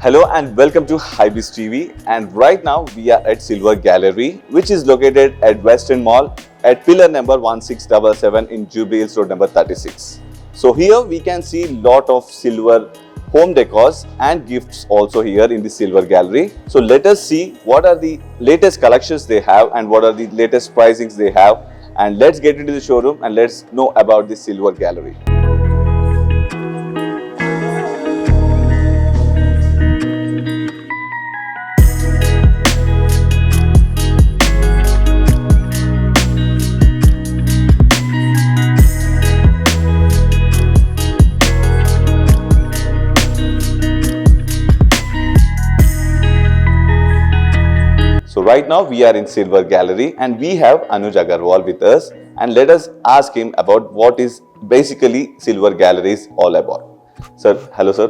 Hello and welcome to Hybeast TV, and right now we are at Silver Gallery, which is located at Western Mall at pillar number 1677 in Jubilee Hills Road number 36. So here we can see lot of silver home decors and gifts also here in the Silver Gallery. So let us see what are the latest collections they have and what are the latest pricings they have, and let's get into the showroom and let's know about the Silver Gallery. So right now we are in Silver Gallery and we have Anuj Agarwal with us, and let us ask him about what is basically Silver Gallery is all about. Sir, hello sir,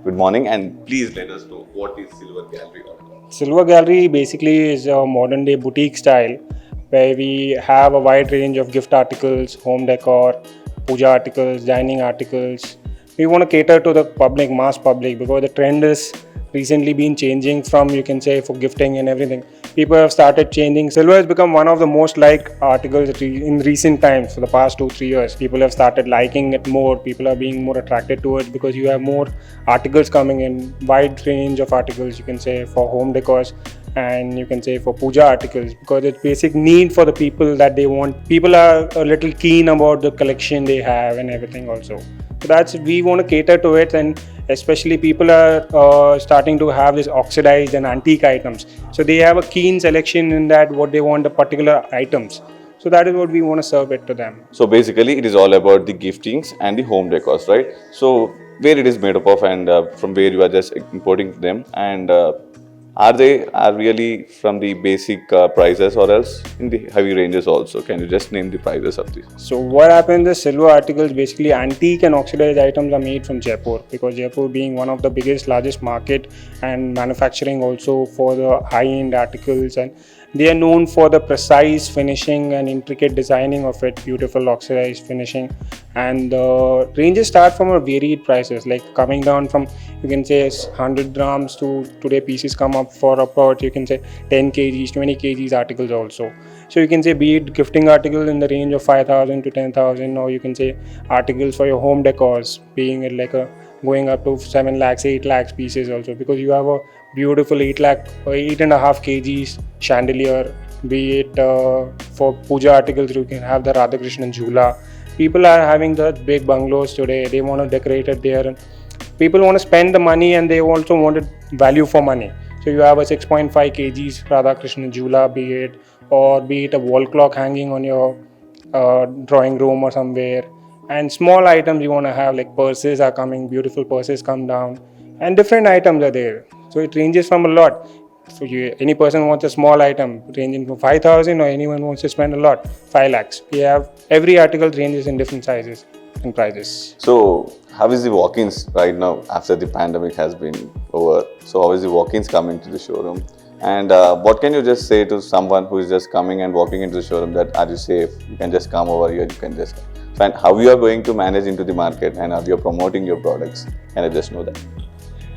good morning, and please let us know what is Silver Gallery all about. Silver Gallery basically is a modern day boutique style where we have a wide range of gift articles, home decor, puja articles, dining articles. We want to cater to the public, mass public, because the trend is recently been changing from, you can say, for gifting and everything. People have started changing. Silver has become one of the most liked articles in recent times. For the past 2-3 years, people have started liking it more. People are being more attracted to it because you have more articles coming in, wide range of articles, you can say, for home decors, and you can say for puja articles, because it's basic need for the people that they want. People are a little keen about the collection they have and everything also. So that's, we want to cater to it, and especially people are starting to have this oxidized and antique items. So they have a keen selection in that what they want, the particular items. So that is what we want to serve it to them. So basically it is all about the giftings and the home decors, right? So where it is made up of, and from where you are just importing them, and are they really from the basic prices or else in the heavy ranges also? Can you just name the prices of these? So what happens is silver articles, basically antique and oxidized items, are made from Jaipur, because Jaipur being one of the largest market and manufacturing also for the high-end articles, and they are known for the precise finishing and intricate designing of it, beautiful oxidized finishing. And the ranges start from a varied prices, like coming down from, you can say, 100 grams to today pieces come up for about, you can say, 10 kgs, 20 kgs articles also. So you can say, be it gifting article in the range of 5,000 to 10,000, or you can say articles for your home decors, being it like a going up to 7 lakhs, 8 lakhs pieces also, because you have a beautiful 8.5 kgs chandelier. Be it for puja articles, you can have the Radha Krishna Jhula. People are having the big bungalows today, they want to decorate it there, and people want to spend the money and they also wanted value for money. So you have a 6.5 kgs Radha Krishna Jhula, be it a wall clock hanging on your drawing room or somewhere. And small items you want to have, like purses are coming, beautiful purses come down, and different items are there. So it ranges from a lot. So any person wants a small item ranging from 5,000, or anyone wants to spend a lot, 5 lakhs. We have every article ranges in different sizes and prices. So how is the walk-ins right now after the pandemic has been over? So how is the walk-ins coming to the showroom? And what can you just say to someone who is just coming and walking into the showroom, that are you safe? You can just come over here, you can just... And how you are going to manage into the market, and how you are promoting your products? Can I just know that?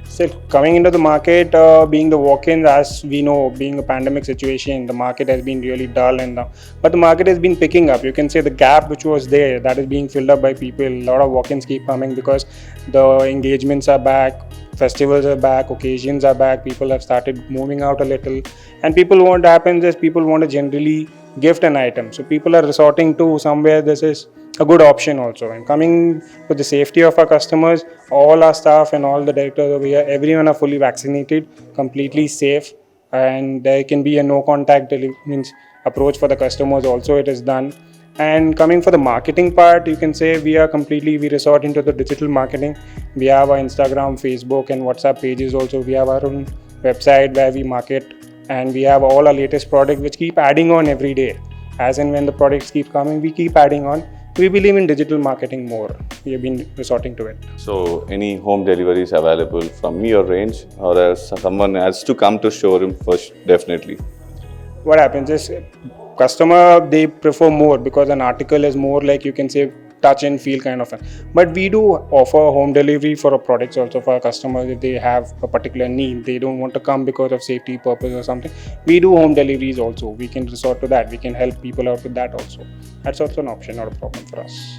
So coming into the market, being the walk-ins, as we know, being a pandemic situation, the market has been really dull, but the market has been picking up. You can say the gap which was there, that is being filled up by people. A lot of walk-ins keep coming because the engagements are back, festivals are back, occasions are back. People have started moving out a little, and what happens is people want to generally gift an item. So people are resorting to somewhere this is a good option also. And coming to the safety of our customers, all our staff and all the directors over here, everyone are fully vaccinated, completely safe, and there can be a no contact means approach for the customers also, it is done. And coming for the marketing part, you can say we resort into the digital marketing. We have our Instagram, Facebook and WhatsApp pages also. We have our own website where we market, and we have all our latest products which keep adding on every day. As and when the products keep coming, we keep adding on. We believe in digital marketing more. We have been resorting to it. So any home deliveries available from your range, or else someone has to come to showroom first? Definitely. What happens is customer, they prefer more, because an article is more like, you can say, touch and feel kind of. But we do offer home delivery for our products also for our customers if they have a particular need. They don't want to come because of safety purpose or something. We do home deliveries also. We can resort to that. We can help people out with that also. That's also an option, not a problem for us.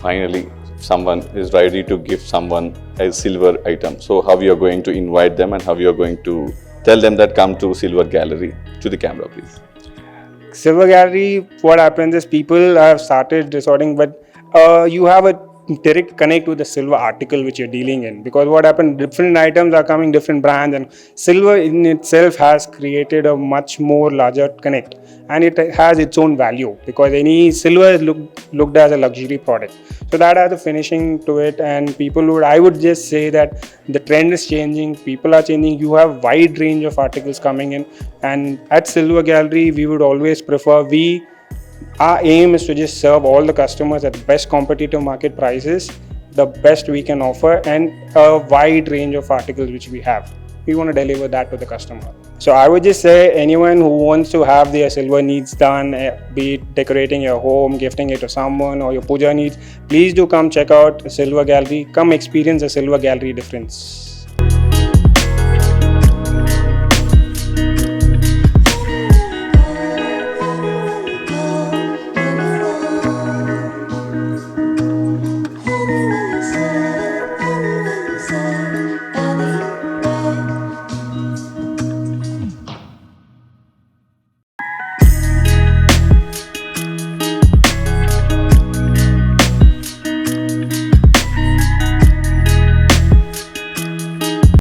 Finally, someone is ready to give someone a silver item. So how you are going to invite them and how you are going to tell them that come to Silver Gallery? To the camera, please. Silver Gallery, what happens is people have started resorting, but you have a direct connect with the silver article which you're dealing in, because what happened, different items are coming, different brands, and silver in itself has created a much more larger connect, and it has its own value because any silver is looked as a luxury product. So that has a finishing to it, and I would just say that the trend is changing, people are changing, you have wide range of articles coming in, and at Silver Gallery we would always prefer, our aim is to just serve all the customers at the best competitive market prices, the best we can offer, and a wide range of articles which we have. We want to deliver that to the customer. So I would just say anyone who wants to have their silver needs done, be it decorating your home, gifting it to someone, or your puja needs, please do come check out Silver Gallery. Come experience the Silver Gallery difference.